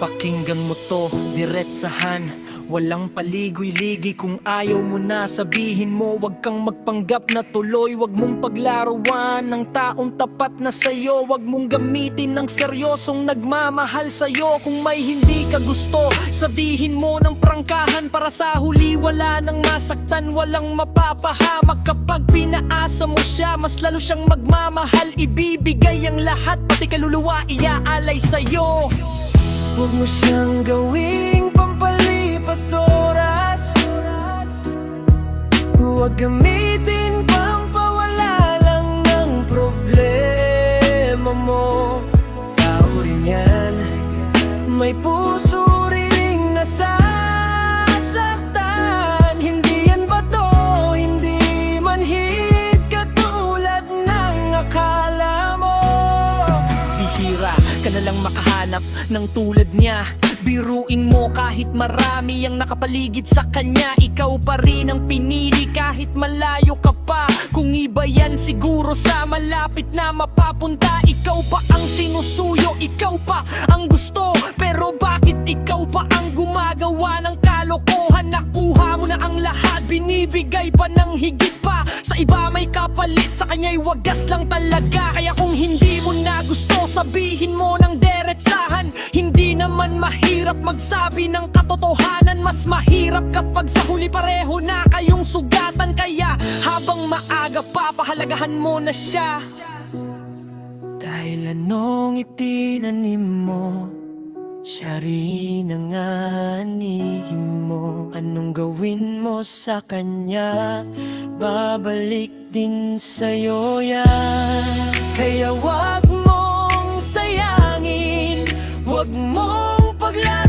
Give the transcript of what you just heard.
Pakinggan mo to, diretsahan, walang paligoy-ligoy. Kung ayaw mo na, sabihin mo. Wag kang magpanggap na tuloy. Wag mong paglaruan ng taong tapat na sa'yo. Wag mong gamitin ng seryosong nagmamahal sa'yo. Kung may hindi ka gusto, sabihin mo ng prangkahan. Para sa huli wala nang masaktan, walang mapapahamak. Kapag pinaasa mo siya, mas lalo siyang magmamahal. Ibibigay ang lahat, pati kaluluwa iaalay sa'yo. Huwag mo siyang gawing pampalipas oras. Huwag gamitin pang pawala lang ng problema mo. Tao rin yan, may puso rin nasasaktan. Hindi yan bato, hindi manhid katulad ng akala mo. Bihira ka na lang makahanap ng tulad niya. Biruin mo kahit marami ang nakapaligid sa kanya, ikaw pa rin ang pinili kahit malayo ka pa. Kung iba yan siguro sa malapit na mapapunta. Ikaw pa ang sinusuyo, ikaw pa ang gusto. Pero bakit ikaw pa ang gumagawa ng kalokohan? Nakuha mo na ang lahat, binibigay pa ng higit pa. Sa iba may kapalit, sa kanya'y wagas lang talaga. Kaya kung hindi mo na gusto, sabihin mo ng diretsahan. Hindi naman mahirap magsabi ng katotohanan. Mas mahirap kapag sa huli pareho na kayong sugatan. Kaya habang maaga pa, pahalagahan mo na siya. Dahil anong itinanim mo, siya rin ang anihin mo. Anong gawin mo sa kanya, babalik din sa'yo yan. Kaya wag mong sayangin, wag mong paglaruan.